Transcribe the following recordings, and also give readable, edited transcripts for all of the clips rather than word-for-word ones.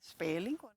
Spelling ko.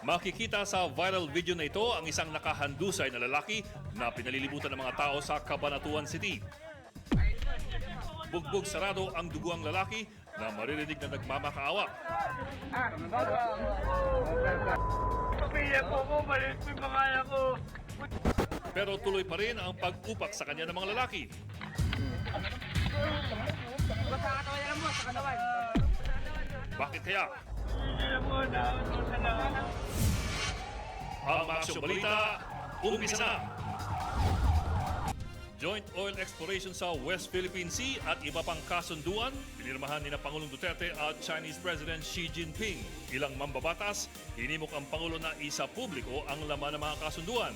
Makikita sa viral video na ito ang isang nakahandusay na lalaki na pinalilibutan ng mga tao sa Cabanatuan City. Bugbog sarado ang duguang lalaki na maririnig na nagmamakaawa. Pamilya ko ko, balik mo yung mga anak ko. Pero tuloy pa rin ang pag-upak sa kanya ng mga lalaki. Bakit kaya? Ang Aksyon Balita, umpisa na! Joint oil exploration sa West Philippine Sea at iba pang kasunduan, pinirmahan ni na Pangulong Duterte at Chinese President Xi Jinping. Ilang mambabatas, hinimok ang Pangulo na isa publiko ang laman ng mga kasunduan.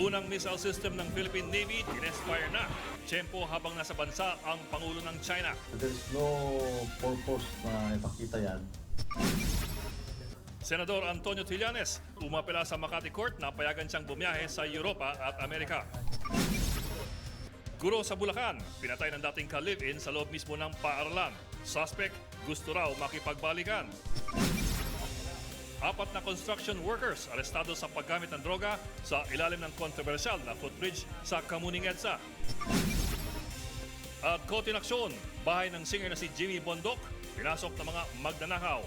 Unang missile system ng Philippine Navy, dinespire na. Tiyempo habang nasa bansa ang Pangulo ng China. There's no purpose na ipakita yan. Senador Antonio Trillanes, umapela sa Makati Court na payagan siyang bumiyahe sa Europa at Amerika. Guro sa Bulacan, pinatay ng dating ka-live-in sa loob mismo ng paaralan. Suspect, gusto raw makipagbalikan. 4 na construction workers arestado sa paggamit ng droga sa ilalim ng kontrobersyal na footbridge sa Kamuning EDSA. At Kote in Aksyon, bahay ng singer na si Jimmy Bondok, pinasok ng mga magnanakaw.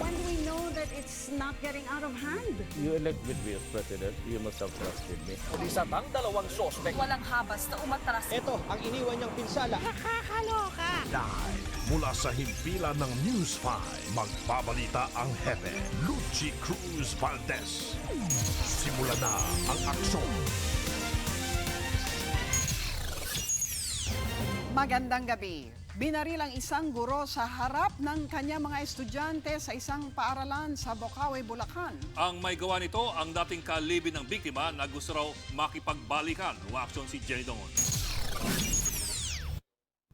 When we know that it's not getting out of hand. You elect with me as president, you must have trusted me. Isa pang dalawang sospek. Walang habas na umatras. Ito ang iniwan niyang pinsala. Live mula sa himpilan ng News 5, magbabalita ang hepe, Lucy Cruz Valdez. Simula na ang aksyon. Magandang gabi. Binaril ang isang guro sa harap ng kanyang mga estudyante sa isang paaralan sa Bocaue, Bulacan. Ang may gawa nito ang dating ka-live-in ng biktima na gusto raw makipagbalikan. Umaksyon si Jenny Dongon.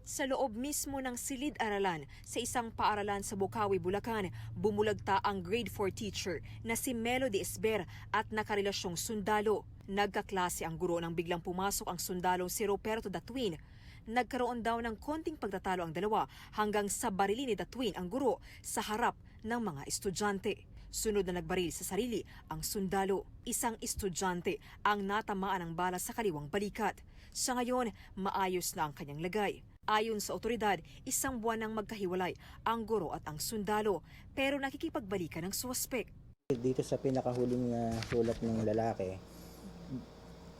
Sa loob mismo ng silid-aralan sa isang paaralan sa Bocaue, Bulacan, bumulagta ang grade 4 teacher na si Melody Esber at nakarelasyong sundalo. Nagkaklase ang guro nang biglang pumasok ang sundalong si Roberto Datuin. Nagkaroon daw ng konting pagtatalo ang dalawa hanggang sa barilin ni Datuin ang guro sa harap ng mga estudyante. Sunod na nagbaril sa sarili ang sundalo. Isang estudyante ang natamaan ng bala sa kaliwang balikat. Sa ngayon, maayos na ang kanyang lagay. Ayon sa otoridad, 1 buwan nang magkahiwalay ang guro at ang sundalo, pero nakikipagbalikan ng suspek. Dito sa pinakahuling sulat ng lalaki,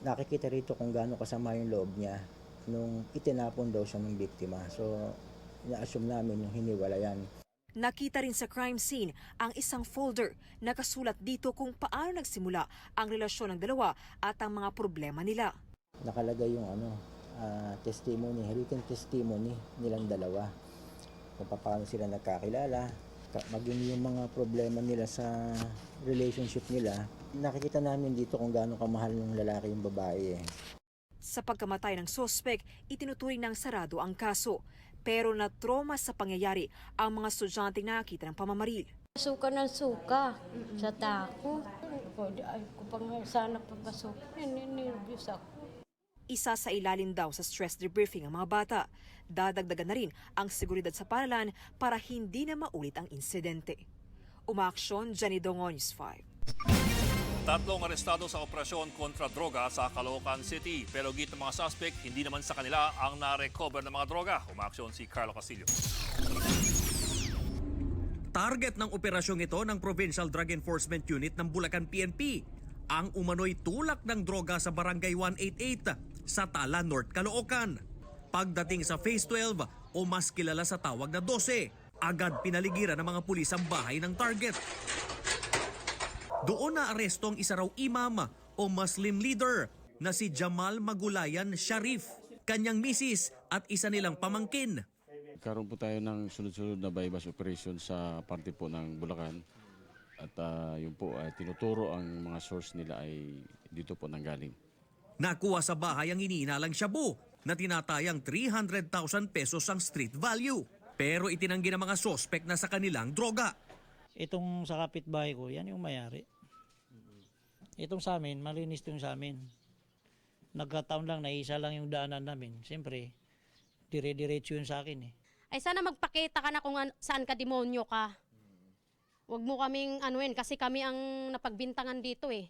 nakikita rito kung gaano kasama yung loob niya nung itinapon daw siya ng biktima. So, ina-assume namin yung hiniwalayan. Nakita rin sa crime scene ang isang folder. Nakasulat dito kung paano nagsimula ang relasyon ng dalawa at ang mga problema nila. Nakalagay yung testimony, written testimony nilang dalawa. Kung paano sila nagkakilala, maging yung mga problema nila sa relationship nila. Nakikita namin dito kung gaano kamahal ng lalaki yung babae. Sa pagkamatay ng sospek, itinuturing ng sarado ang kaso. Pero na-trauma sa pangyayari ang mga estudyante nakita ng pamamaril. Suka ng suka sa tako. Ay, ko pang sana papasok. Nervous ako. Isa sa ilalim daw sa stress debriefing ang mga bata. Dadagdagan na rin ang seguridad sa paaralan para hindi na maulit ang insidente. Umaaksyon, Jenny Dongo, News 5. 3 arestado sa operasyon kontra droga sa Caloocan City. Pero git ng mga suspect, hindi naman sa kanila ang na-recover ng mga droga. Umaaksyon si Carlo Castillo. Target ng operasyong ito ng Provincial Drug Enforcement Unit ng Bulacan PNP. Ang umano'y tulak ng droga sa Barangay 188 sa Tala, North Caloocan. Pagdating sa Phase 12 o mas kilala sa tawag na 12, agad pinaligiran ng mga pulis ang bahay ng target. Doon na aresto ang isa raw imam o Muslim leader na si Jamal Magulayan Sharif, kanyang misis at isa nilang pamangkin. Karoon po tayo ng sunod-sunod na bypass operation sa parte po ng Bulacan. At yun po, tinuturo ang mga source nila ay dito po nanggaling. Nakuha sa bahay ang iniinalang shabu na tinatayang 300,000 pesos ang street value. Pero itinanggi ng mga sospek na sa kanilang droga. Itong sa kapitbahay ko, yan yung mayari. Itong sa amin, malinis itong sa amin. Nagkataon lang na isa lang yung daanan namin. Siyempre, dire-diretso yun sa akin eh. Ay sana magpakita ka na kung saan ka demonyo ka. Huwag mo kaming anuin kasi kami ang napagbintangan dito eh.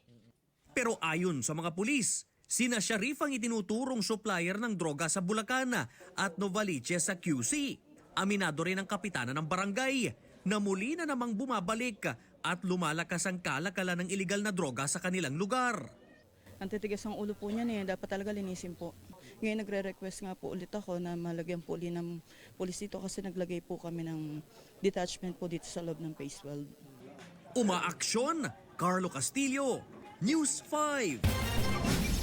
Pero ayon sa mga pulis, sina Sharif ang itinuturong supplier ng droga sa Bulacan at Novaliches sa QC. Aminado rin ang kapitana ng barangay na muli na namang bumabalik at lumalakas ang kalakalan ng iligal na droga sa kanilang lugar. Ang titigas ng ulo po niyan dapat talaga linisin po. Ngayon nagre-request nga po ulit ako na malagyan po ulit ng pulis dito kasi naglagay po kami ng detachment po dito sa loob ng Phase 12. Umaaksyon, Carlo Castillo, News 5.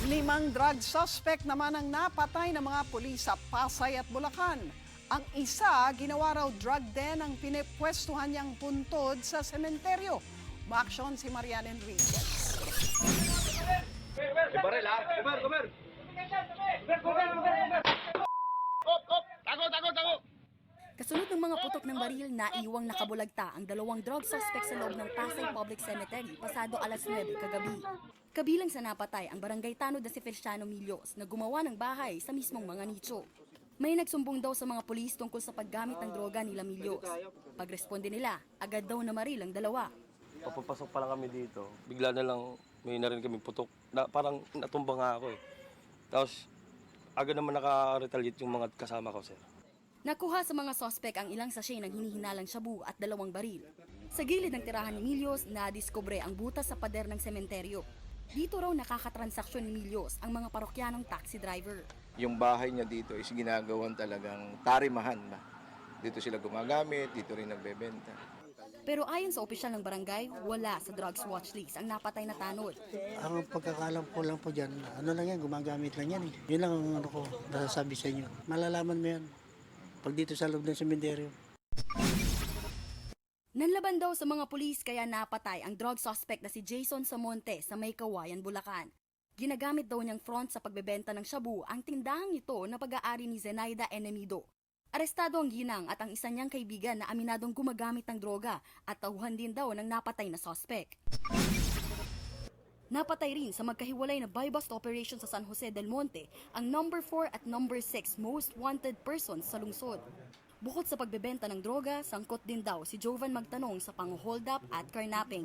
5 drug suspect naman ang napatay ng mga pulis sa Pasay at Bulacan. Ang isa, ginawa raw drug den ang pinipwestuhan niyang puntod sa sementeryo. Umaaksyon si Marian Enriquez. Kasunod ng mga putok ng baril, naiwang nakabulagta ang 2 drug suspect sa loob ng Pasay Public Cemetery pasado alas 9 kagabi. Kabilang sa napatay ang barangay tanod na si Feliciano Milios na gumawa ng bahay sa mismong mga nicho. May nagsumbong daw sa mga pulis tungkol sa paggamit ng droga nila Milios. Pagresponde nila, agad daw namaril ang dalawa. Papapasok pa lang kami dito, bigla na lang may narinig kami putok. Parang natumba nga ako eh. Tapos agad naman naka-retaliate yung mga kasama ko, sir. Nakuha sa mga sospek ang ilang sachet ng hinihinalang shabu at 2 baril. Sa gilid ng tirahan ni Milios, nadiskubre ang butas sa pader ng sementeryo. Dito raw nakakatransaksyon ni Milios ang mga parokyanong taxi driver. Yung bahay niya dito is ginagawan talagang tarimahan ba. Dito sila gumagamit, dito rin nagbebenta. Pero ayon sa opisyal ng barangay, wala sa drugs watch list ang napatay na tanod. Ang pagkakalam ko lang po dyan, ano lang yan, gumagamit lang yan eh. Yun lang ang ano ko, nasasabi sa inyo. Malalaman mo yan pag dito sa loob ng sementeryo. Nanlaban daw sa mga pulis kaya napatay ang drug suspect na si Jason Samonte sa May Kawayan, Bulacan. Ginagamit daw niyang front sa pagbebenta ng shabu ang tindahang ito na pag-aari ni Zenaida Enemido. Arestado ang ginang at ang isa niyang kaibigan na aminadong gumagamit ng droga at tauhan din daw ng napatay na suspect. Napatay rin sa magkahiwalay na buy-bust operation sa San Jose del Monte ang number 4 at number 6 most wanted persons sa lungsod. Bukod sa pagbebenta ng droga, sangkot din daw si Jovan Magtanong sa pang-hold up at carnapping.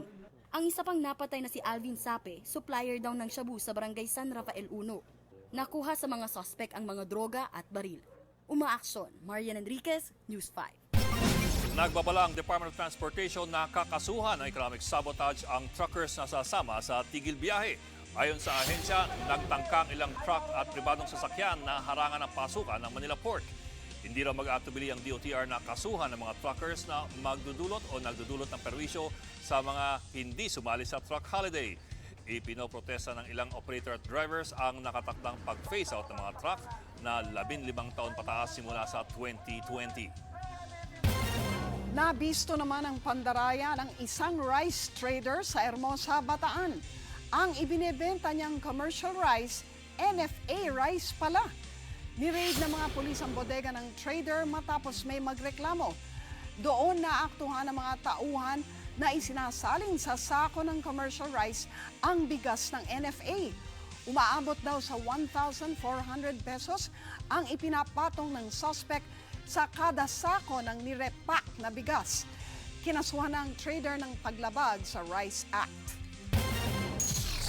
Ang isa pang napatay na si Alvin Sape, supplier daw ng shabu sa barangay San Rafael 1. Nakuha sa mga suspect ang mga droga at baril. Umaaksyon, Marian Enriquez, News 5. Nagbabala ang Department of Transportation na kakasuhan ng economic sabotage ang truckers na sasama sa tigil biyahe. Ayon sa ahensya, nagtangkang ilang truck at pribadong sasakyan na harangan ang pasukan ng Manila Port. Hindi raw mag-aatubili ang DOTR na kasuhan ng mga truckers na magdudulot o nagdudulot ng perwisyo sa mga hindi sumali sa truck holiday. Ipinoprotesta ng ilang operator at drivers ang nakatakdang pag-phase out ng mga truck na 15 taon pataas simula sa 2020. Nabisto naman ang pandaraya ng isang rice trader sa Hermosa, Bataan. Ang ibinebenta niyang commercial rice, NFA rice pala. Ni-raid ng mga pulis ang bodega ng trader matapos may magreklamo. Doon naaktuhan ng mga tauhan na isinasalin sa sako ng commercial rice ang bigas ng NFA. Umaabot daw sa 1,400 pesos ang ipinapatong ng suspect sa kada sako ng nirepack na bigas. Kinasuhan ng trader ng paglabag sa Rice Act.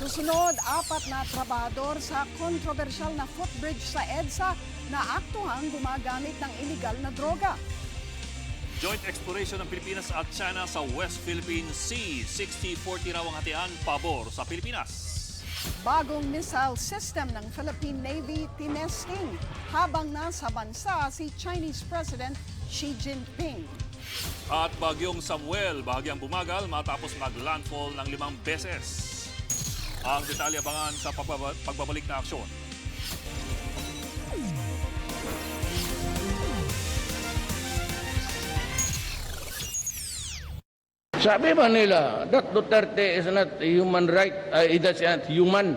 Susunod, 4 na trabahador sa kontrobersyal na footbridge sa EDSA na aktuhang gumagamit ng iligal na droga. Joint exploration ng Pilipinas at China sa West Philippine Sea. 60-40 raw ang hatian pabor sa Pilipinas. Bagong missile system ng Philippine Navy tinesting habang nasa bansa si Chinese President Xi Jinping. At bagyong Samuel, bahagyang bumagal matapos mag-landfall ng 5 beses. Ang detalye abangan sa pagbabalik na aksyon. Sabi ba nila, that DUTERTE is not a human right, that's not human.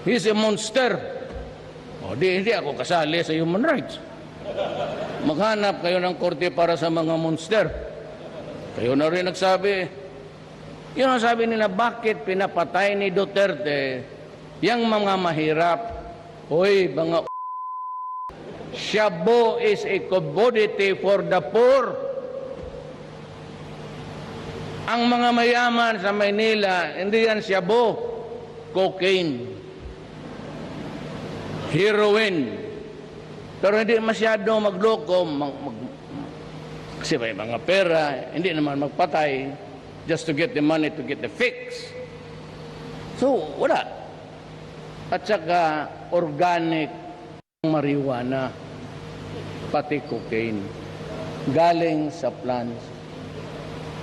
He's a monster. O, hindi ako kasali sa human rights. Maghanap kayo ng korte para sa mga monster. Kayo na rin nagsabi. Yun ang sabi nila, bakit pinapatay ni Duterte yung mga mahirap? Hoy, mga shabu is a commodity for the poor. Ang mga mayaman sa Maynila, hindi yan shabu, cocaine, heroin. Pero hindi masyado magloko, kasi may mga pera, hindi naman magpatay. Just to get the money to get the fix. So, wala. At saka, organic marijuana, pati cocaine, galing sa plants,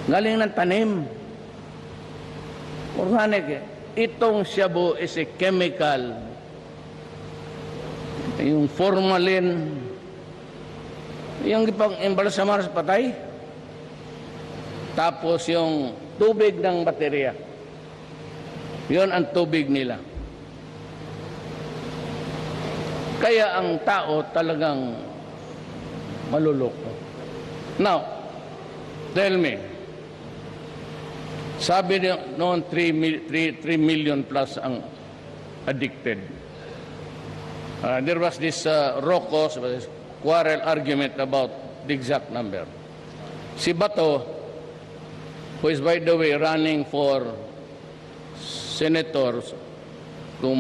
galing ng tanim. Organic eh. Itong shabu is a chemical. Yung formalin, yung ipang-embalsamar sa patay. Tapos yung tubig ng baterya. Yun ang tubig nila. Kaya ang tao talagang maluloko. Now, tell me, sabi noon 3 million plus ang addicted. There was this raucous quarrel argument about the exact number. Si Bato, who is by the way running for senators, kung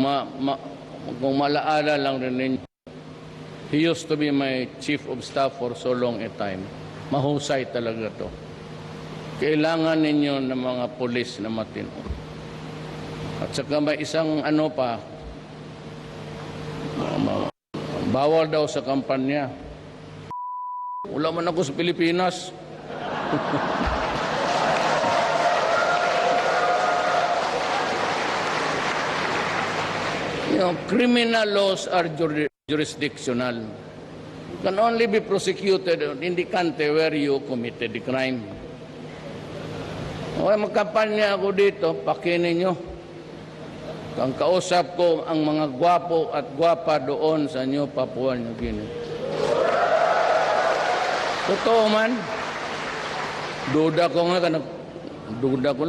malaala lang rin ninyo, he used to be my chief of staff for so long a time. Mahusay talaga to. Kailangan ninyo ng mga pulis na matino. At saka may isang ano pa, bawal daw sa kampanya. Wala man ako sa Pilipinas. Criminal laws are jurisdictional. Can only be prosecuted in the country where you committed the crime. Okay, magkampanya ako dito, pakinin nyo. Ang kausap ko ang mga gwapo at gwapa doon sa New Papua New Guinea. Totoo man. Duda ko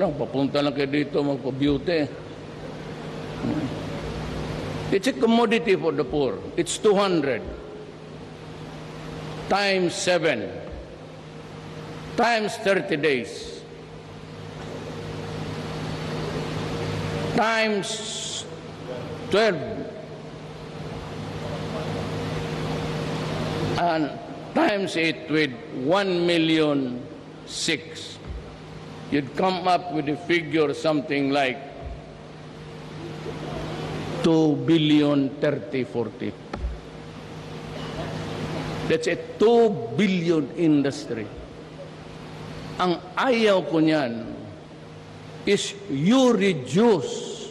lang, papunta lang kayo dito magpa-beauty. It's a commodity for the poor. It's 200 times 7 times 30 days times 12 and times it with 1,000,006. You'd come up with a figure something like 2 billion 30, 40. That's a 2 billion industry. Ang ayaw ko niyan is you reduce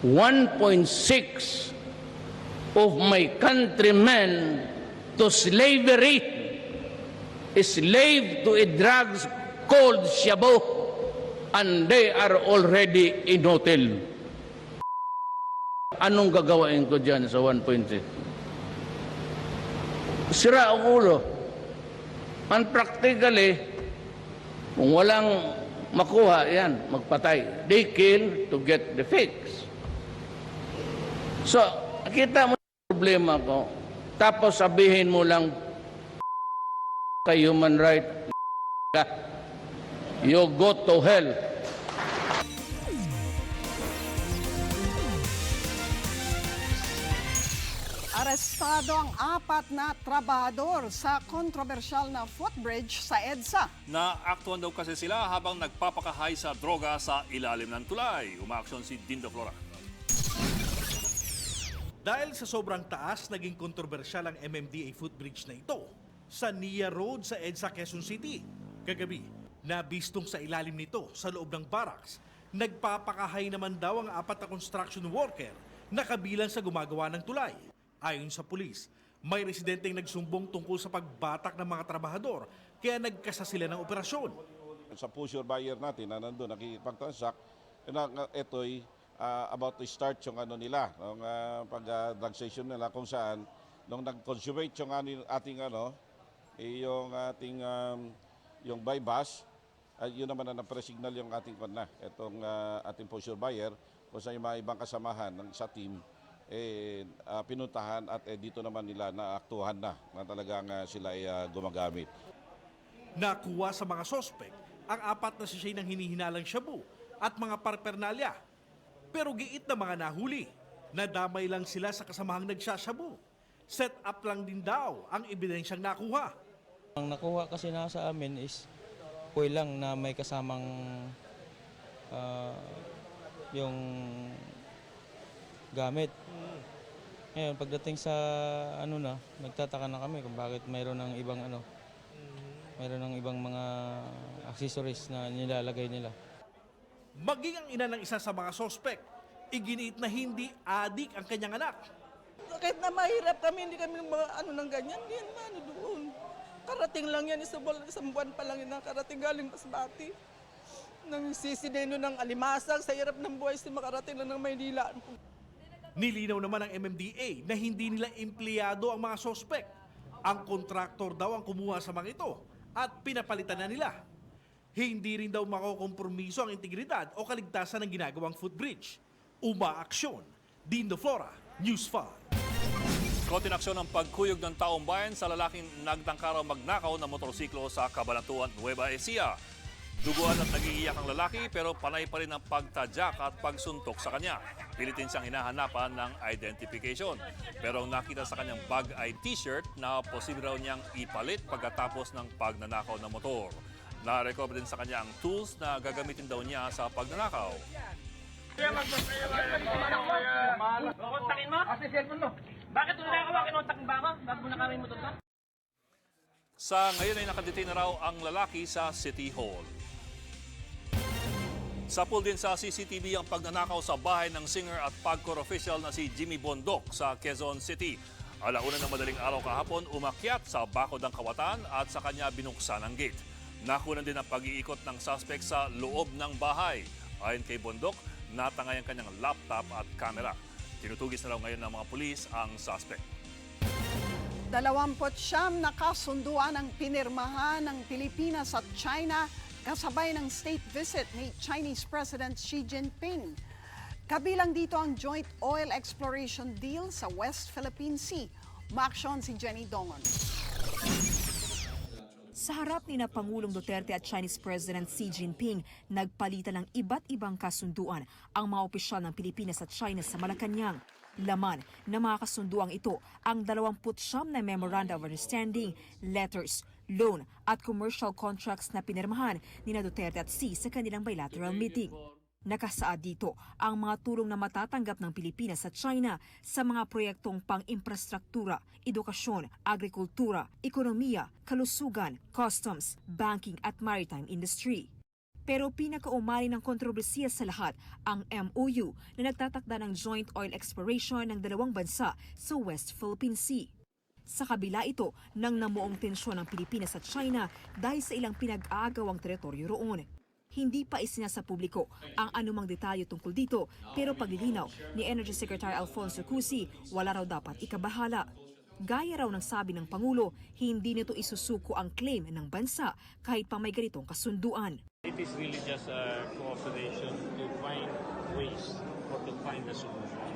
1.6 of my countrymen to slavery, slave to a drugs called shabu, and they are already in hotel. Anong gagawain ko dyan sa 1.6? Sira ang ulo. And practically, kung walang makuha, yan, magpatay. They kill to get the fix. So, kita mo yung problema ko, tapos sabihin mo lang kay human right, you go to hell. Arestado ang 4 na trabahador sa kontrobersyal na footbridge sa EDSA. Naaktuhan daw kasi sila habang nagpapakahay sa droga sa ilalim ng tulay. Umaaksyon si Dindo Flora. Dahil sa sobrang taas, naging kontrobersyal ang MMDA footbridge na ito sa Nia Road sa EDSA, Quezon City. Kagabi, nabistong sa ilalim nito sa loob ng barracks. Nagpapakahay naman daw ang 4 na construction worker na kabilang sa gumagawa ng tulay. Ayon sa pulis, may residenteng nagsumbong tungkol sa pagbatak ng mga trabahador kaya nagkasa sila ng operasyon. Sa pusher buyer natin na nandun nakikipagtransact, ito'y about to start yung ano nila, yung pag-drug session nila kung saan nung nag-consummate yung ating yung ating yung bypass, yun naman na napresignal yung ating itong ating pusher buyer kung sa yung mga ibang kasamahan ng sa team pinuntahan at dito naman nila naaktuhan na talagang sila ay gumagamit. Nakuha sa mga sospek ang 4 na sachet ng hinihinalang shabu at mga paraphernalia. Pero giit na mga nahuli, nadamay lang sila sa kasamahang nagsashabu. Set up lang din daw ang ebidensyang nakuha. Ang nakuha kasi na sa amin is oil lang na may kasamang yung gamit. Ngayon, pagdating sa nagtataka na kami kung bakit mayroon ng ibang mayroon ng ibang mga accessories na nilalagay nila. Maging ang ina ng isa sa mga sospek, iginiit na hindi adik ang kanyang anak. Kahit na mahirap kami, hindi kami ng ganyan, hindi naman doon. Karating lang yan, isang buwan pa lang yun, nakarating galing Masbate. Nang sisineno ng alimasag, sa hirap ng buhay, makarating lang ng Maynila. Nilinaw naman ng MMDA na hindi nila empleyado ang mga sospek. Ang kontraktor daw ang kumuha sa mga ito at pinapalitan na nila. Hindi rin daw makokompromiso ang integridad o kaligtasan ng ginagawang footbridge. Umaaksyon. Dindo Flora, News 5. Kontinaksyon ng pagkuyog ng taong bayan sa lalaking nagtangkaraw magnakaw ng motorsiklo sa Cabanatuan, Nueva Ecija. Duguan at nagiiyak ang lalaki pero panay pa rin ang pagtadyak at pagsuntok sa kanya. Pilitin siyang hinahanapan ng identification. Pero nakita sa kanyang bag ay t-shirt na posible raw niyang ipalit pagkatapos ng pagnanakaw ng motor. Na-recover din sa kanya ang tools na gagamitin daw niya sa pagnanakaw. Kontakin mo? Kasi cellphone mo. Bakit ito nakawa? Kinontak ba ako? Bakit mo nakamay mo ito? Sa ngayon ay nakadetain na raw ang lalaki sa City Hall. Sapul din sa CCTV ang pagnanakaw sa bahay ng singer at pagkor official na si Jimmy Bondok sa Quezon City. Alauna ng madaling araw kahapon, umakyat sa bakod ng kawatan at sa kanya binuksan ang gate. Nakunan din ang pag-iikot ng suspect sa loob ng bahay. Ayon kay Bondok, natangay ang kanyang laptop at camera. Tinutugis na raw ngayon ng mga pulis ang suspect. 29 na kasunduan ang pinirmahan ng Pilipinas at China kasabay ng state visit ni Chinese President Xi Jinping. Kabilang dito ang joint oil exploration deal sa West Philippine Sea. Maaksyon si Jenny Dongon. Sa harap ni na Pangulong Duterte at Chinese President Xi Jinping, nagpalitan ng iba't ibang kasunduan ang mga opisyal ng Pilipinas at China sa Malacanang. Laman na mga kasunduang ito ang 29 na Memoranda of Understanding, letters, loan at commercial contracts na pinirmahan ni na Duterte at Xi sa kanilang bilateral meeting. Nakasaad dito ang mga tulong na matatanggap ng Pilipinas sa China sa mga proyektong pang-infrastruktura, edukasyon, agrikultura, ekonomiya, kalusugan, customs, banking at maritime industry. Pero pinakaumali ng kontrobersiya sa lahat ang MOU na nagtatakda ng joint oil exploration ng dalawang bansa sa West Philippine Sea. Sa kabila ito ng namuong tensyon ng Pilipinas at China dahil sa ilang pinag-aagawang teritoryo roon. Hindi pa isinasa publiko ang anumang detalye tungkol dito pero paglilinaw ni Energy Secretary Alfonso Cusi, wala raw dapat ikabahala. Gaya raw ng sabi ng Pangulo, hindi nito isusuko ang claim ng bansa kahit pa may ganitong kasunduan. It is really just a cooperation to find ways or to find a solution.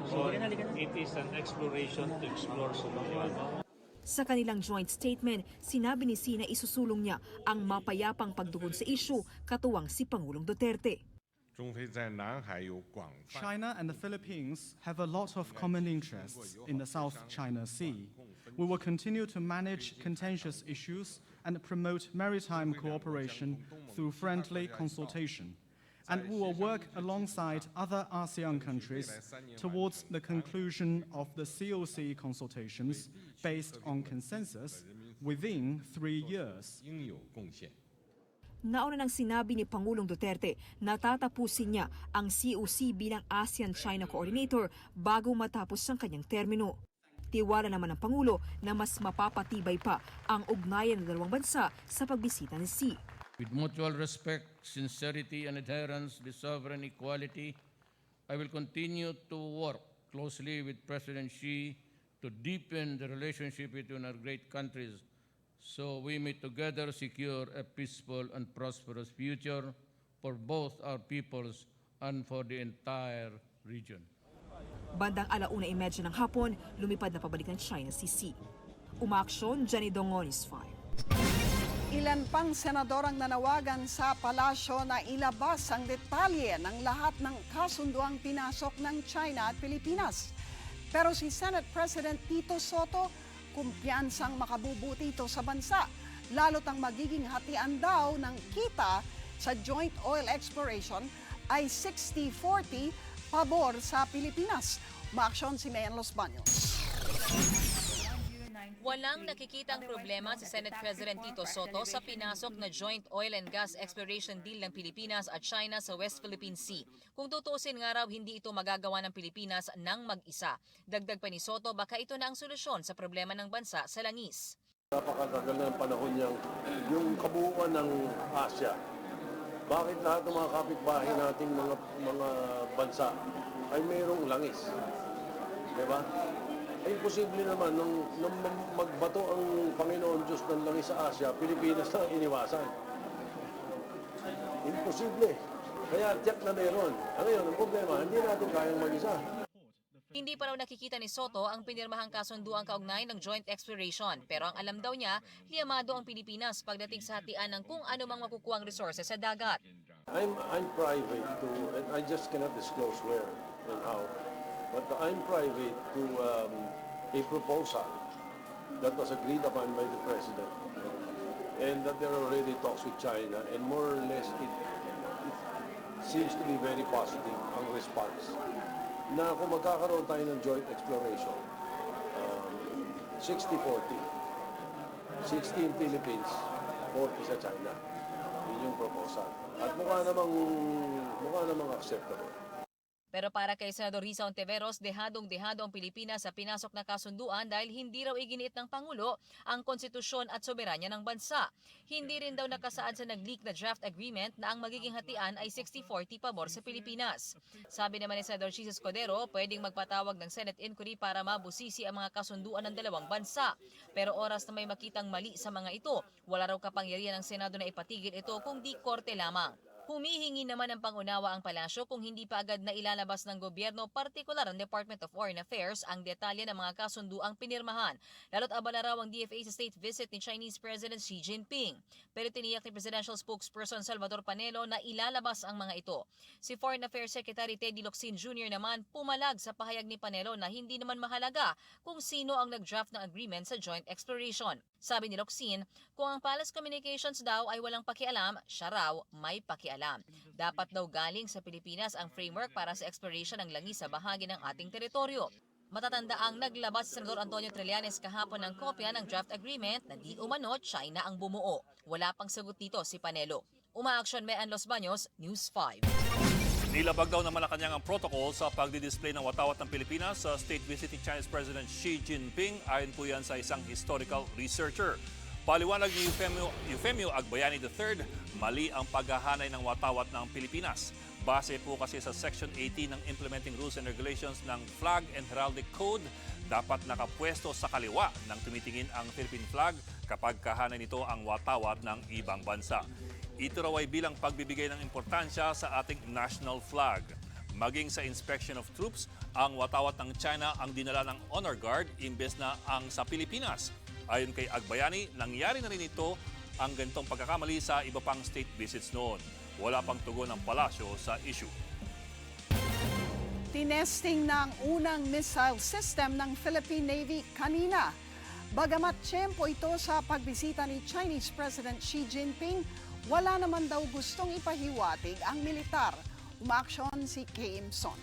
So it is an exploration to explore solution. Sa kanilang joint statement, sinabi ni Xi na isusulong niya ang mapayapang pagtugon sa issue katuwang si Pangulong Duterte. China and the Philippines have a lot of common interests in the South China Sea. We will continue to manage contentious issues and promote maritime cooperation through friendly consultation. And we will work alongside other ASEAN countries towards the conclusion of the COC consultations based on consensus within 3 years. Nauna nang sinabi ni Pangulong Duterte na tatapusin niya ang COC bilang ASEAN-China Coordinator bago matapos ang kanyang termino. Tiwala naman ng Pangulo na mas mapapatibay pa ang ugnayan ng dalawang bansa sa pagbisita ni Xi. With mutual respect, sincerity, and adherence to sovereign equality, I will continue to work closely with President Xi to deepen the relationship between our great countries so we may together secure a peaceful and prosperous future for both our peoples and for the entire region. Bandang 1:30 ng hapon, lumipad na pabalik ng China si Xi. Umaksyon, Jenny Dongonis 5. Ilan pang senador ang nanawagan sa palasyo na ilabas ang detalye ng lahat ng kasunduang pinasok ng China at Pilipinas. Pero si Senate President Tito Soto, kumpiyansang makabubuti ito sa bansa, lalo't ang magiging hatian daw ng kita sa joint oil exploration ay 60-40 pabor sa Pilipinas. Maaksyon si Mayan Los Baños. Walang nakikitang problema si Senate President Tito Soto sa pinasok na joint oil and gas exploration deal ng Pilipinas at China sa West Philippine Sea. Kung tutuusin nga raw, hindi ito magagawa ng Pilipinas nang mag-isa. Dagdag pa ni Soto, baka ito na ang solusyon sa problema ng bansa sa langis. Napakatagal na ng panahon yung kabuuan ng Asia. Bakit lahat ng mga kapitbahay nating mga bansa ay mayroong langis? Diba? Ay imposible naman nung magbato ang Panginoon Diyos ng langis sa Asia, Pilipinas na iniwasan. Imposible. Kaya tiyak na meron. Ngayon, ang problema, hindi natin kayang mag-isa. Hindi pa raw nakikita ni Soto ang pinirmahang kasunduang kaugnay ng joint exploration. Pero ang alam daw niya, liyamado ang Pilipinas pagdating sa hatian ng kung ano mang makukuhang resources sa dagat. I'm private to, and I just cannot disclose where and how, but I'm private to a proposal that was agreed upon by the President and that there are already talks with China and more or less it seems to be very positive ang response. Na kung magkakaroon tayo ng joint exploration, 60-40. 16 Philippines, 40 sa China. Yun yung proposal. At mukha namang acceptable. Pero para kay Senador Risa Ontiveros, dehadong-dehado ang Pilipinas sa pinasok na kasunduan dahil hindi raw iginiit ng Pangulo ang konstitusyon at soberanya ng bansa. Hindi rin daw nakasaad sa nag-leak na draft agreement na ang magiging hatian ay 60-40 pabor sa Pilipinas. Sabi naman ni Senador Jesus Codero, pwedeng magpatawag ng Senate inquiry para mabusisi ang mga kasunduan ng dalawang bansa. Pero oras na may makitang mali sa mga ito, wala raw kapangyarihan ng Senado na ipatigil ito kung di korte lamang. Humihingi naman ng pangunawa ang palasyo kung hindi pa agad na ilalabas ng gobyerno, partikular ang Department of Foreign Affairs, ang detalye ng mga kasunduang pinirmahan. Lalo't abala raw ang DFA sa state visit ni Chinese President Xi Jinping. Pero tiniyak ni Presidential Spokesperson Salvador Panelo na ilalabas ang mga ito. Si Foreign Affairs Secretary Teddy Locsin Jr. naman pumalag sa pahayag ni Panelo na hindi naman mahalaga kung sino ang nag-draft ng agreement sa joint exploration. Sabi ni Locsin, kung ang Palace Communications daw ay walang pakialam, siya raw may pakialam. pakialam. Dapat daw galing sa Pilipinas ang framework para sa exploration ng langis sa bahagi ng ating teritoryo. Matatanda ang naglabas si Senador Antonio Trillanes kahapon ng kopya ng draft agreement na di umano China ang bumuo. Wala pang sagot dito si Panelo. Umaaksyon Mean Los Baños, News 5. Nilabag daw ng Malacanang ang protocol sa pagdidisplay ng watawat ng Pilipinas sa state visit ni Chinese President Xi Jinping. Ayon po yan sa isang historical researcher. Paliwanag ni Eufemio Agbayani III, mali ang paghahanay ng watawat ng Pilipinas. Base po kasi sa Section 18 ng Implementing Rules and Regulations ng Flag and Heraldic Code, dapat nakapwesto sa kaliwa ng tumitingin ang Philippine flag kapag kahanay nito ang watawat ng ibang bansa. Ito raw ay bilang pagbibigay ng importansya sa ating national flag. Maging sa inspection of troops, ang watawat ng China ang dinala ng honor guard imbes na ang sa Pilipinas. Ayon kay Agbayani, nangyari na rin ito ang ganitong pagkakamali sa iba pang state visits noon. Wala pang tugon ng palasyo sa issue. Tinesting ng unang missile system ng Philippine Navy kanina. Bagamat tiyempo ito sa pagbisita ni Chinese President Xi Jinping, wala naman daw gustong ipahiwatig ang militar. Umaaksyon si Kim Son.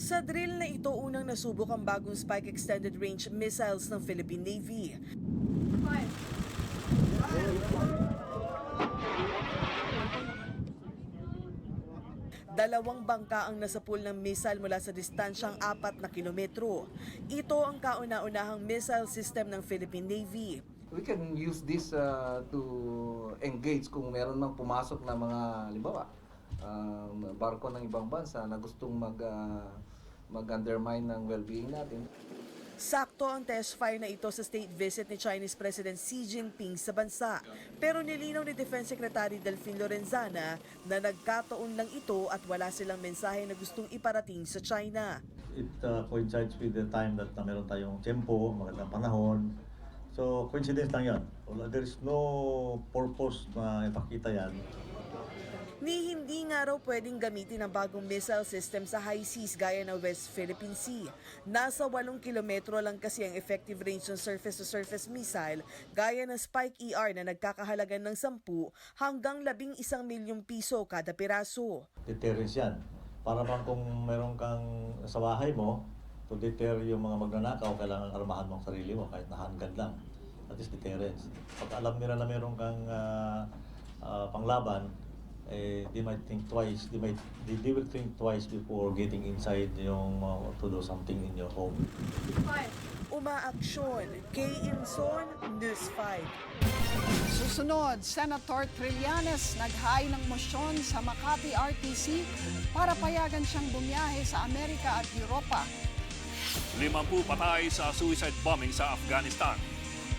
Sa drill na ito, unang nasubok ang bagong Spike Extended Range missiles ng Philippine Navy. Dalawang bangka ang nasapul ng missile mula sa distansyang 4 na kilometro. Ito ang kauna-unahang missile system ng Philippine Navy. We can use this to engage kung meron mang pumasok na mga, halimbawa, barko ng ibang bansa na gustong mag-undermine ng well-being natin. Sakto ang test fire na ito sa state visit ni Chinese President Xi Jinping sa bansa. Pero nilinaw ni Defense Secretary Delfin Lorenzana na nagkataon lang ito at wala silang mensahe na gustong iparating sa China. It coincides with the time that meron tayong tiyempo, magandang panahon. So coincidence lang yan. There is no purpose na ipakita yan. Ni hindi nga raw pwedeng gamitin ang bagong missile system sa high seas gaya ng West Philippine Sea. Nasa 8 kilometro lang kasi ang effective range ng surface-to-surface missile gaya ng Spike ER na nagkakahalaga ng 10 hanggang 11 milyong piso kada piraso. Deterrence yan. Para bang kung meron kang sa bahay mo, to deter yung mga magnanakaw, kailangan armahan mo ang sarili mo kahit na handgun lang. That is deterrence. Pag alam nila na meron kang panglaban, they might think twice. They will think twice before getting inside yung to do something in your home. Umaaksyon, K. Imson, News 5. Susunod, Senator Trillanes naghain ng motion sa Makati RTC para payagan siyang bumiyahe sa Amerika at Europa. 50 patay sa suicide bombing sa Afghanistan.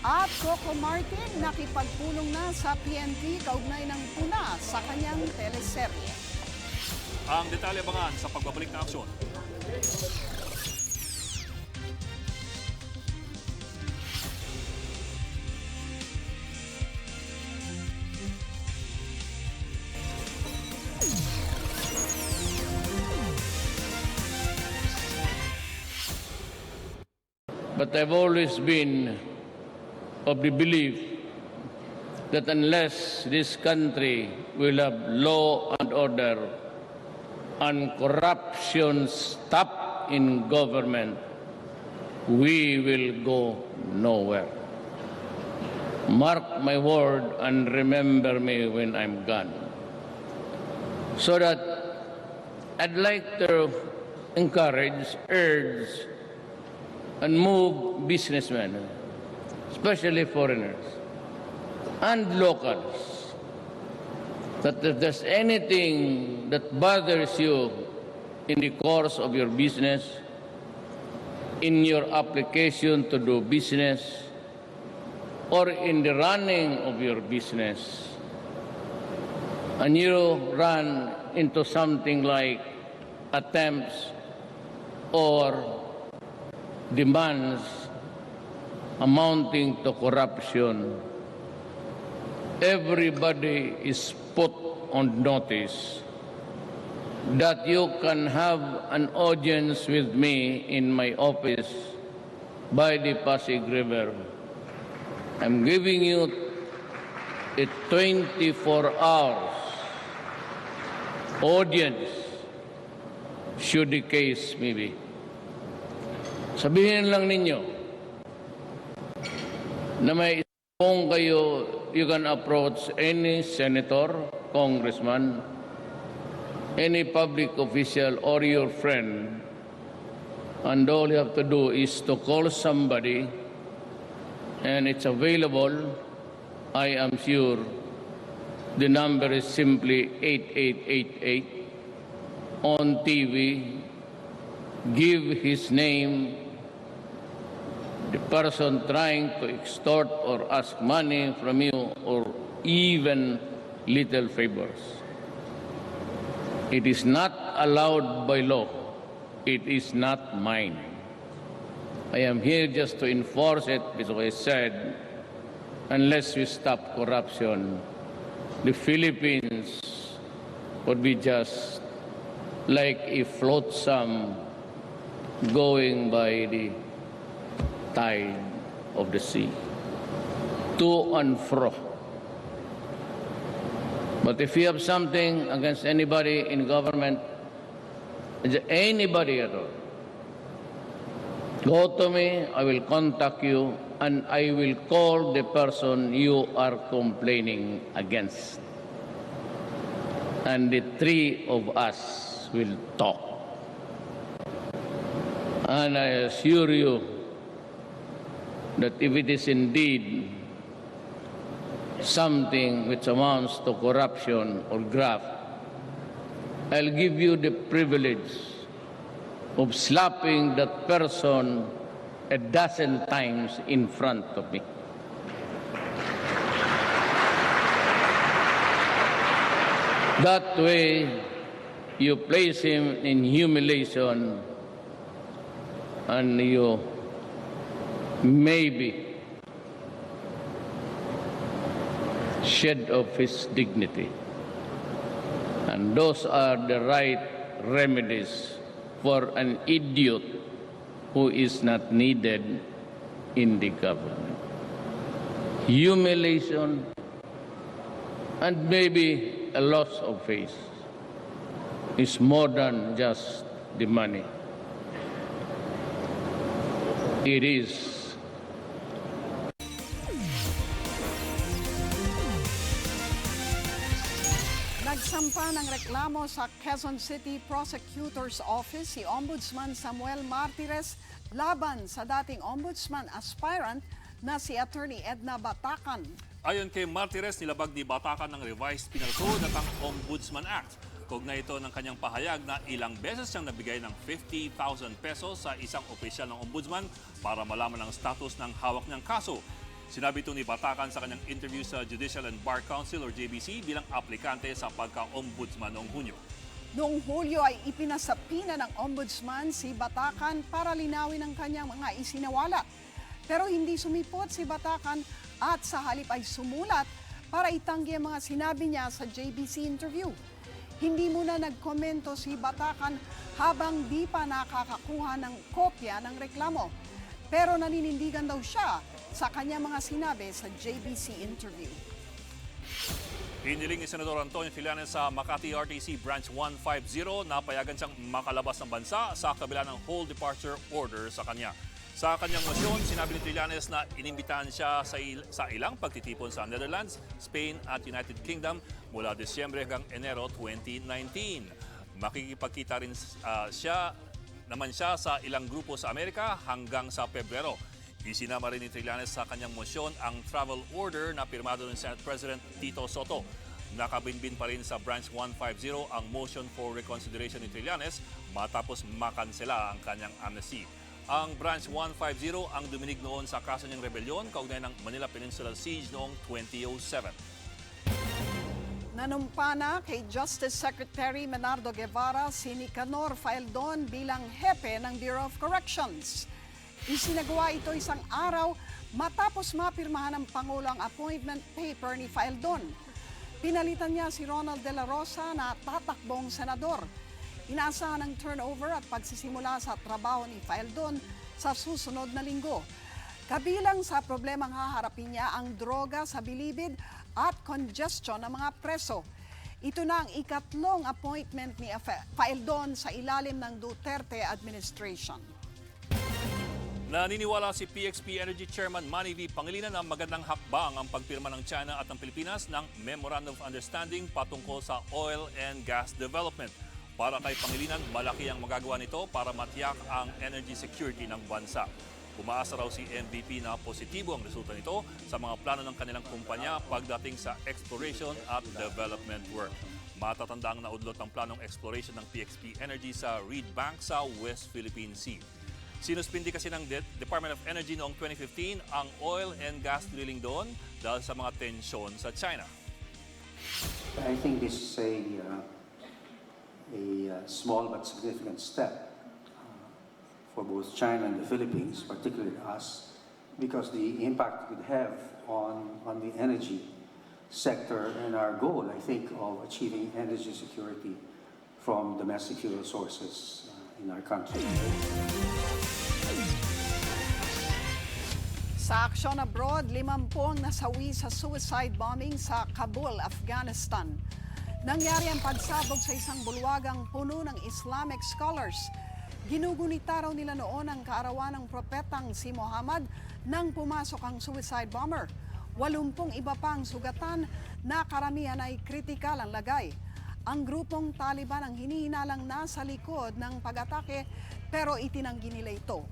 At Coco Martin nakipagpulong na sa PNP kaugnay ng puna sa kanyang teleserye. Ang detalye abangan sa pagbabalik na aksyon. But I've always been of the belief that unless this country will have law and order and corruption stop in government, we will go nowhere. Mark my word and remember me when I'm gone. So that I'd like to encourage, urge, and move businessmen, especially foreigners and locals, that if there's anything that bothers you in the course of your business, in your application to do business, or in the running of your business, and you run into something like attempts or demands amounting to corruption, everybody is put on notice that you can have an audience with me in my office by the Pasig River. I'm giving you a 24 hours audience should the case may be. Sabihin lang ninyo na may kung kayo, you can approach any senator, congressman, any public official or your friend, and all you have to do is to call somebody and it's available. I am sure the number is simply 8888 on TV. Give his name, the person trying to extort or ask money from you or even little favors. It is not allowed by law. It is not mine. I am here just to enforce it because I said, unless we stop corruption, the Philippines would be just like a flotsam going by the tide of the sea, to and fro. But if you have something against anybody in government, anybody at all, go to me, I will contact you, and I will call the person you are complaining against. And the three of us will talk. And I assure you that if it is indeed something which amounts to corruption or graft, I'll give you the privilege of slapping that person a dozen times in front of me. That way, you place him in humiliation and you maybe shed of his dignity. And those are the right remedies for an idiot who is not needed in the government. Humiliation and maybe a loss of face is more than just the money. It is Nagsampa ng reklamo sa Quezon City Prosecutor's Office si Ombudsman Samuel Martires laban sa dating ombudsman aspirant na si Attorney Edna Batacan. Ayon kay Martires, nilabag ni Batacan ng Revised Penal Code at ang Ombudsman Act. Kaugnay ito ng kanyang pahayag na ilang beses siyang nabigay ng 50,000 pesos sa isang opisyal ng ombudsman para malaman ang status ng hawak niyang kaso. Sinabi ito ni Batacan sa kanyang interview sa Judicial and Bar Council or JBC bilang aplikante sa pagka-ombudsman noong Hunyo. Noong Hulyo ay ipinasapina ng ombudsman si Batacan para linawin ang kanyang mga isinawala. Pero hindi sumipot si Batacan at sa halip ay sumulat para itanggi ang mga sinabi niya sa JBC interview. Hindi muna nagkomento si Batacan habang di pa nakakakuha ng kopya ng reklamo. Pero naninindigan daw siya sa kanyang mga sinabi sa JBC interview. Hiniling ni Senador Antonio Trillanes sa Makati RTC Branch 150 na payagan siyang makalabas ng bansa sa kabila ng whole departure order sa kanya. Sa kanyang motion, sinabi ni Trillanes na inimbitahan siya sa ilang pagtitipon sa Netherlands, Spain at United Kingdom mula Disyembre hanggang Enero 2019. Makikipagkita rin siya sa ilang grupo sa Amerika hanggang sa Pebrero. Isinama rin ni Trillanes sa kanyang motion ang travel order na pirmado ng Senate President Tito Soto. Nakabinbin pa rin sa Branch 150 ang motion for reconsideration ni Trillanes matapos makansela ang kanyang amnesty. Ang Branch 150 ang duminig noon sa kaso niyang rebelyon kaugnay ng Manila Peninsula Siege noong 2007. Nanumpa na kay Justice Secretary Menardo Guevara si Nicanor Faeldon bilang hepe ng Bureau of Corrections. Isinagawa ito isang araw matapos mapirmahan ng Pangulo ang appointment paper ni Faeldon. Pinalitan niya si Ronald De La Rosa na tatakbong senador. Inaasahan ang turnover at pagsisimula sa trabaho ni Faeldon sa susunod na linggo. Kabilang sa problemang haharapin niya ang droga sa bilibid at congestion ng mga preso. Ito na ang ikatlong appointment ni Paeldon sa ilalim ng Duterte administration. Naniniwala si PXP Energy Chairman Manny V. Pangilinan na magandang hakbang ang pagpirma ng China at ng Pilipinas ng Memorandum of Understanding patungkol sa oil and gas development. Para kay Pangilinan, malaki ang magagawa nito para matiyak ang energy security ng bansa. Umaasa raw si MVP na positibo ang resulta nito sa mga plano ng kanilang kumpanya pagdating sa exploration at development work. Matatanda ang naudlot ang planong exploration ng PXP Energy sa Reed Bank sa West Philippine Sea. Sinuspindi kasi ng Department of Energy noong 2015 ang oil and gas drilling doon dahil sa mga tensyon sa China. I think this is a small but significant step for both China and the Philippines, particularly us, because the impact it could have on the energy sector and our goal, I think, of achieving energy security from domestic fuel sources in our country. Sa aksyon abroad, 50 ang nasawi sa suicide bombing sa Kabul, Afghanistan. Nangyari ang pagsabog sa isang bulwagang puno ng Islamic scholars. Ginugunita raw nila noon ang kaarawan ng propetang si Muhammad nang pumasok ang suicide bomber. 80 iba pang sugatan na karamihan ay kritikal ang lagay. Ang grupong Taliban ang hinihinalang nasa likod ng pag-atake pero itinanggi nila ito.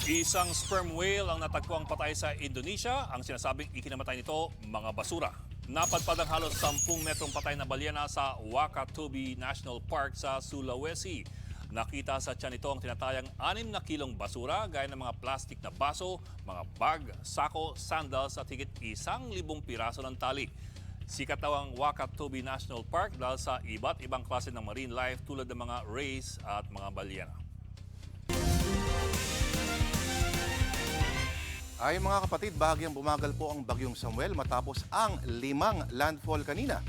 Isang sperm whale ang natagpuang patay sa Indonesia. Ang sinasabing ikinamatay nito, mga basura. Napadpad ang halos 10 metrong patay na balyena sa Wakatobi National Park sa Sulawesi. Nakita sa tiyan nito ang tinatayang 6 na kilong basura gaya ng mga plastik na baso, mga bag, sako, sandals at higit 1,000 piraso ng tali. Sikat daw ang Wakatobi National Park dahil sa iba't ibang klase ng marine life tulad ng mga rays at mga balyena. Ay mga kapatid, bahagyang bumagal po ang bagyong Samuel matapos ang 5 landfall kanina.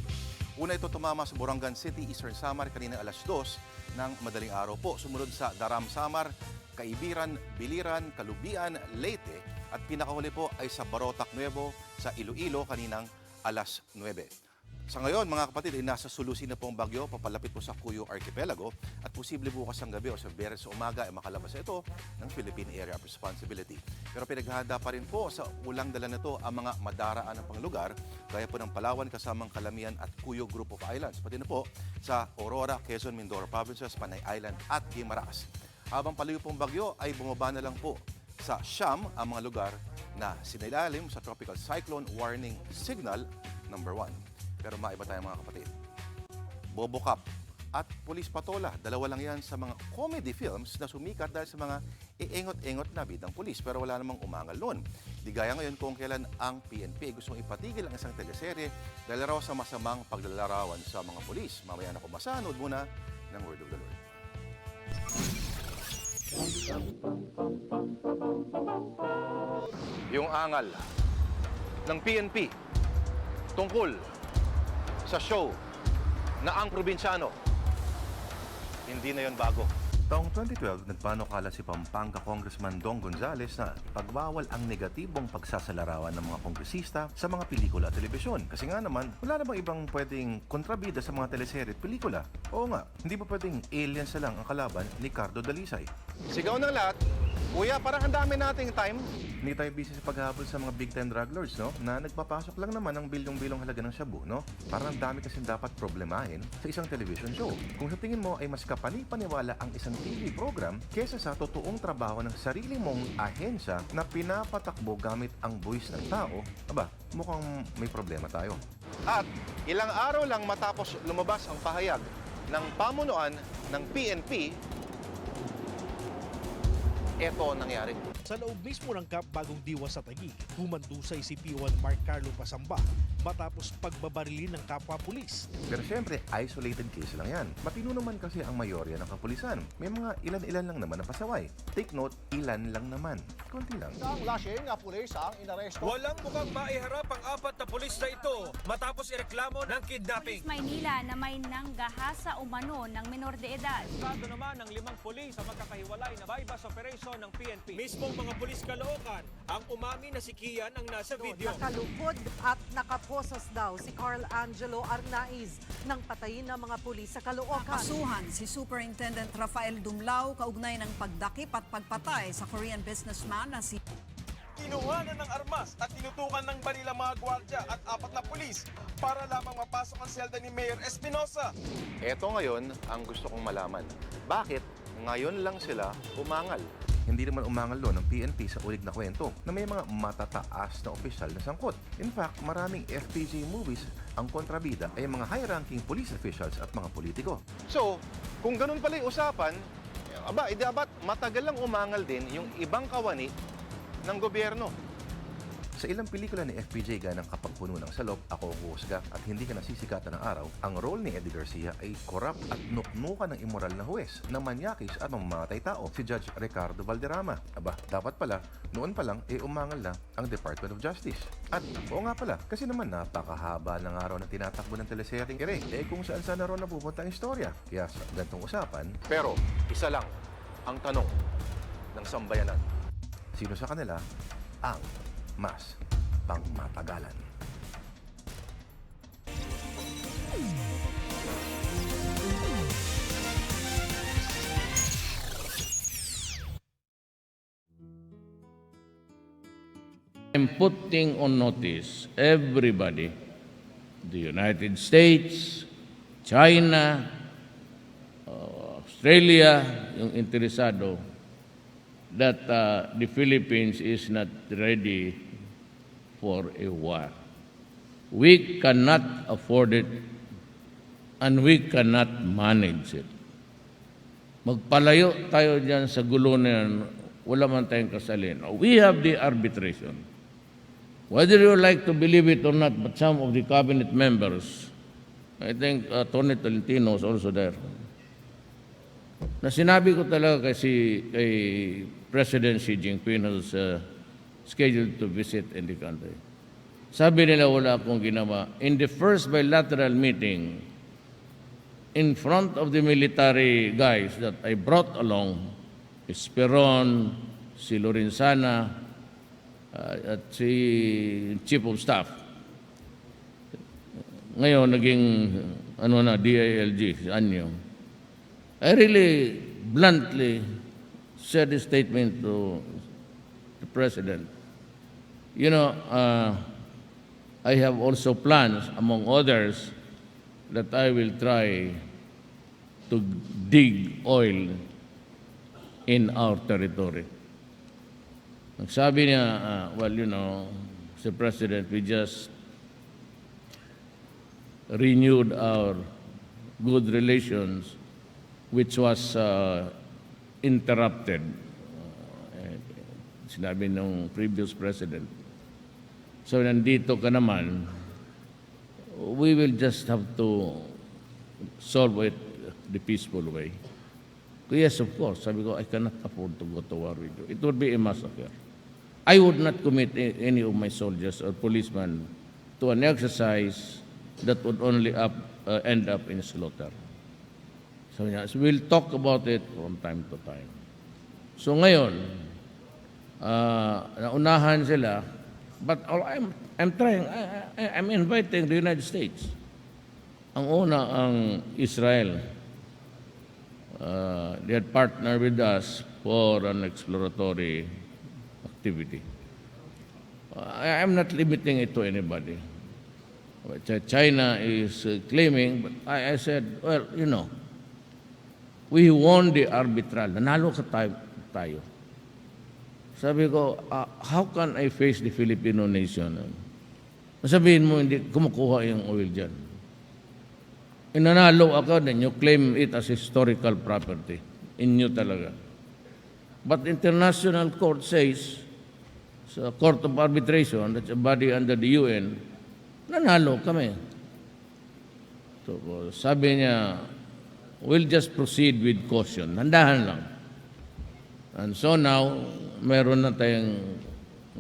Una ito tumama sa Borangan City, Eastern Samar kanina alas 2 ng madaling araw po. Sumunod sa Daram Samar, Kaibiran, Biliran, Kalubian, Leyte at pinakahuli po ay sa Barotac Nuevo sa Iloilo kaninang alas 9. Sa ngayon, mga kapatid, ay nasa sulusin na po ang bagyo, papalapit po sa Cuyo Archipelago at posible bukas ang gabi o sa Biyernes sa umaga ay makalabas ito ng Philippine Area of Responsibility. Pero pinaghahanda pa rin po sa ulang dala nito ang mga madaraan ng panglugar gaya po ng Palawan kasamang Calamian at Cuyo Group of Islands, pati na po sa Aurora, Quezon, Mindoro Provinces, Panay Island at Guimaras. Habang palayo pong bagyo ay bumaba na lang po sa Siam ang mga lugar na sinilalim sa Tropical Cyclone Warning Signal number 1. Pero maiba tayo mga kapatid. Bobo Cup at Pulis Patola, dalawa lang yan sa mga comedy films na sumikat dahil sa mga iingot-ingot na bidang pulis. Pero wala namang umangal noon. Di gaya ngayon kung kailan ang PNP gustong ipatigil ang isang teleserye dahil raw sa masamang paglalarawan sa mga pulis. Mamaya na kumasa, nood muna ng Word of the Lord. Yung angal ng PNP tungkol sa show na Ang Probinsyano, hindi na yon bago. Taong 2012, nagpanukala si Pampanga Congressman Dong Gonzales na pagbawal ang negatibong pagsasalarawan ng mga kongresista sa mga pelikula at telebisyon. Kasi nga naman, wala namang ibang pwedeng kontrabida sa mga teleserye at pelikula. Oo nga, hindi ba pwedeng aliens na lang ang kalaban ni Cardo Dalisay? Sigaw ng lahat, kuya, parang ang dami nating time. Hindi tayo busy sa paghabol sa mga big-time drug lords, no? Na nagpapasok lang naman ng bilyong-bilyong halaga ng shabu, no? Parang ang dami kasi dapat problemahin sa isang television show. Kung sa tingin mo ay mas kapani-paniwala ang isang TV program kesa sa totoong trabaho ng sarili mong ahensya na pinapatakbo gamit ang buwis ng tao, aba, mukhang may problema tayo. At ilang araw lang matapos lumabas ang pahayag ng pamunuan ng PNP, eto nangyari. Sa loob mismo ng Camp Bagong Diwa sa Taguig, humandusay si P1 Mark Carlo Pasamba matapos pagbabarili ng kapwa-pulis. Pero syempre, isolated case lang yan. Matino naman kasi ang mayorya ng kapulisan. May mga ilan-ilan lang naman na pasaway. Take note, ilan lang naman. Konti lang. Ang lasing na pulis ang inaresto. Walang mukhang maiharap ang 4 na pulis na ito matapos ireklamo ng kidnapping. Pulis Maynila na may nanggahasa umano ng menor de edad. Kado naman ng 5 pulis sa magkakahiwalay na bypass operation ng PNP. Mismong mga pulis Caloocan ang umami na si Kian ang nasa video. Nakalupod at nakaposas daw si Carl Angelo Arnaiz ng patayin ng mga pulis sa Caloocan. Kasuhan si Superintendent Rafael Dumlao kaugnay ng pagdakip at pagpatay sa Korean businessman na si Kinuhanan ng armas at tinutukan ng baril ang mga gwardya at 4 na pulis para lamang mapasok ang selda ni Mayor Espinosa. Eto ngayon ang gusto kong malaman. Bakit ngayon lang sila umangal? Hindi naman umangal doon ng PNP sa ulig na kwento na may mga matataas na opisyal na sangkot. In fact, maraming FPJ movies ang kontrabida ay mga high-ranking police officials at mga politiko. So, kung ganun pala yung usapan, dapat matagal lang umangal din yung ibang kawani ng gobyerno. Sa ilang pelikula ni FPJ ganang kapag puno ng salop, ako ang huhusga at hindi ka nasisikatan ng araw, ang role ni Eddie Garcia ay corrupt at nuknukan ng immoral na huwes na manyakis at mamamatay tao, si Judge Ricardo Valderrama. Dapat pala, noon pa lang, umangal na ang Department of Justice. At oo nga pala, kasi naman napakahaba ng araw na tinatakbo ng teleserye kung saan na ron napupunta ang istorya. Kaya sa gantong usapan. Pero, isa lang ang tanong ng sambayanan. Sino sa kanila ang mas pangmatagalan? I'm putting on notice everybody, the United States, China, Australia, yung interesado, that the Philippines is not ready for a war. We cannot afford it and we cannot manage it. Magpalayo tayo dyan sa gulo na yan, wala man tayong kasalin. We have the arbitration. Whether you like to believe it or not, but some of the cabinet members, I think Tony Tolentino is also there, na sinabi ko talaga kay President Xi Jinping who's scheduled to visit in the country. Sabi nila wala akong ginawa. In the first bilateral meeting, in front of the military guys that I brought along, Esperon, si Lorenzana, at si Chief of Staff. Ngayon, naging DILG, si Anyo. I really bluntly said a statement to the President. You know, I have also plans, among others, that I will try to dig oil in our territory. Nagsabi niya, well, you know, Mr. President, we just renewed our good relations, which was interrupted, sinabi ng previous president. So nandito ka naman, we will just have to solve it the peaceful way. Yes, of course. Sabi ko, I cannot afford to go to war with you. It would be a massacre. I would not commit any of my soldiers or policemen to an exercise that would only end up in slaughter. So we'll talk about it from time to time. So ngayon, naunahan sila, but I'm trying, I'm inviting the United States. Ang una, ang Israel. They had partnered with us for an exploratory activity. I'm not limiting it to anybody. China is claiming, but I said, well, you know, we won the arbitral. Nanalo ka tayo. Sabi ko, how can I face the Filipino nation? Sabihin mo, hindi kumukuha yung oil dyan. Inanalo ako, then you claim it as historical property. Inyo talaga. But international court says, sa Court of Arbitration, that's a body under the UN, nanalo kami. So, sabi niya, we'll just proceed with caution. Handahan lang. And so now, meron na tayong,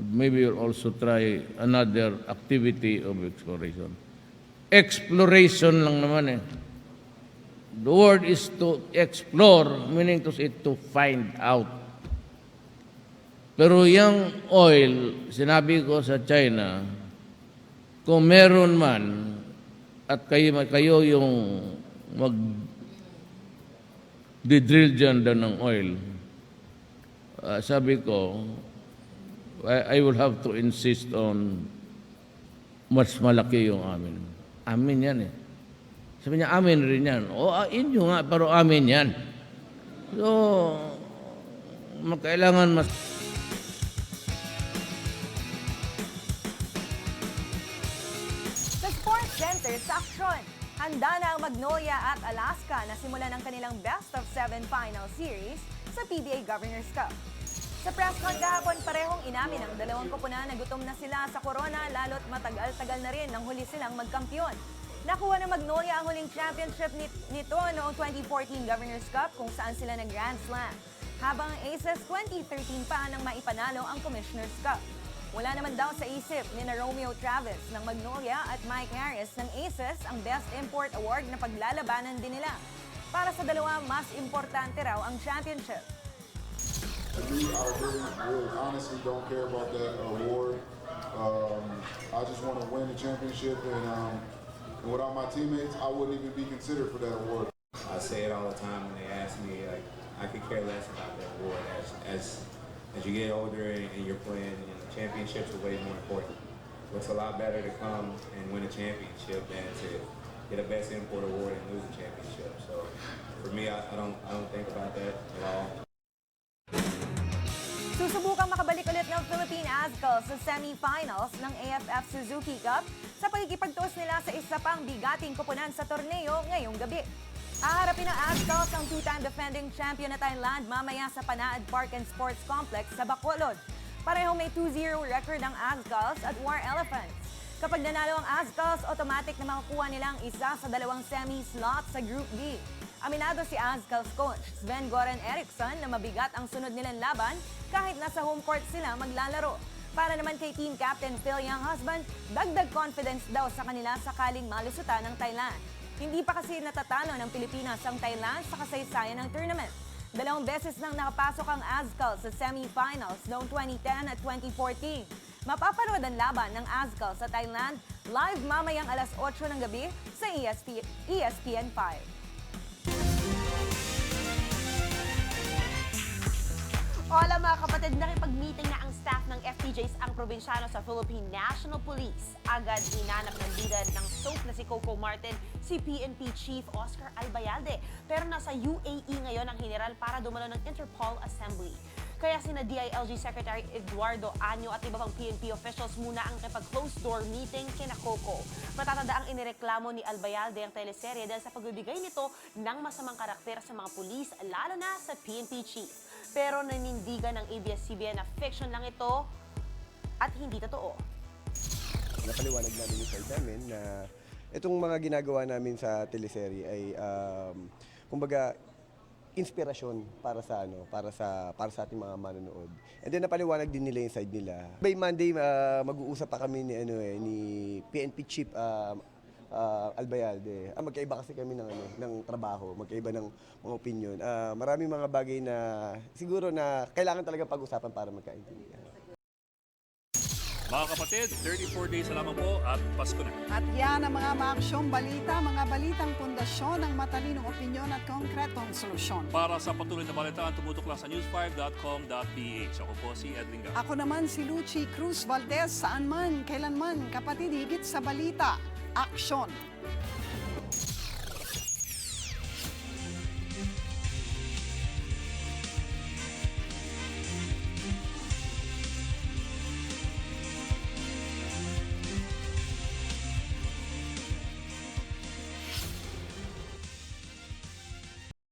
maybe we'll also try another activity of exploration. Exploration lang naman eh. The word is to explore, meaning to say to find out. Pero yung oil, sinabi ko sa China, kung meron man at kayo yung mag-drill dyan ng oil, sabi ko, I will have to insist on mas malaki yung amin. Amin yan eh. Sabi niya, amin rin yan. O, inyo nga, pero amin yan. So, kailangan mas... Sa Sports Center sa Aksyon, handa na ang Magnolia at Alaska na simulan ang kanilang Best of 7 Final Series sa PBA Governors Cup. Sa press con kahapon, parehong inamin ang dalawang koponan na gutom na sila sa corona lalo't matagal-tagal na rin nang huli silang magkampiyon. Nakuha ng Magnolia ang huling championship nito noong 2014 Governors Cup kung saan sila nag-Grand Slam. Habang ang Aces 2013 pa nang maipanalo ang Commissioner's Cup. Wala naman daw sa isip ni Romeo Travis ng Magnolia at Mike Harris ng Aces ang Best Import Award na paglalabanan din nila. Para sa dalawa, mas importante raw ang championship. I really honestly don't care about that award. I just want to win the championship, and without my teammates, I wouldn't even be considered for that award. I say it all the time when they ask me, like, I could care less about that award. As you get older and you're playing, championships are way more important. It's a lot better to come and win a championship than to get a Best Import Award and lose a championship. So for me, I don't think about that at all. Susubukang makabalik ulit ng Philippine Azkals sa semi-finals ng AFF Suzuki Cup sa pagkikipagtuos nila sa isa pang bigating koponan sa torneo ngayong gabi. Haharapin ng Azkals ang two-time defending champion na Thailand mamaya sa Panaad Park and Sports Complex sa Bacolod. Parehong may 2-0 record ang Azkals at War Elephants. Kapag nanalo ang Azkals, automatic na makukuha nilang isa sa dalawang semi-slot sa Group B. Aminado si Azkals coach Sven Goran Eriksson na mabigat ang sunod nilang laban kahit nasa home court sila maglalaro. Para naman kay team captain Phil Younghusband, dagdag confidence daw sa kanila sakaling malusutan ng Thailand. Hindi pa kasi natatalo ng Pilipinas ang Thailand sa kasaysayan ng tournament. 2 beses nang nakapasok ang Azkals sa semi-finals noong 2010 at 2014. Mapapanood ang laban ng Azkals sa Thailand live mamayang alas 8 ng gabi sa ESPN 5. Hola mga kapatid, nakipag-meeting na ang staff ng FTJs ang probinsyano sa Philippine National Police. Agad hinanap ng bida ng soap na si Coco Martin, si PNP Chief Oscar Albayalde. Pero nasa UAE ngayon ang general para dumalo ng Interpol Assembly. Kaya sina DILG Secretary Eduardo Año at iba pang PNP officials muna ang closed-door meeting kina Coco. Matatanda ang inireklamo ni Albayalde ang teleserye dahil sa pagbibigay nito ng masamang karakter sa mga pulis, lalo na sa PNP Chief. Pero nanindigan ng ABS-CBN na fiction lang ito at hindi totoo. Napaliwanag namin yung side namin na itong mga ginagawa namin sa teleserye ay kumbaga inspirasyon para sa ating mga manonood. And then napaliwanag din nila yung side nila. By Monday mag-uusap pa kami ni PNP Chief Albayalde. Magkaiba kasi kami ng trabaho, magkaiba ng mga opinion. Maraming mga bagay na siguro na kailangan talaga pag-usapan para magkaintindihan. Mga kapatid, 34 days na lamang po at Pasko na. At yan ang mga maaksyong balita, mga balitang pundasyon ng matalinong opinyon at konkretong solusyon. Para sa patuloy na balitaan, tumutok lang sa news5.com.ph. Ako po si Edwin Gao. Ako naman si Lucy Cruz Valdez, saan man, kailanman, kapatid, higit sa balita, aksyon.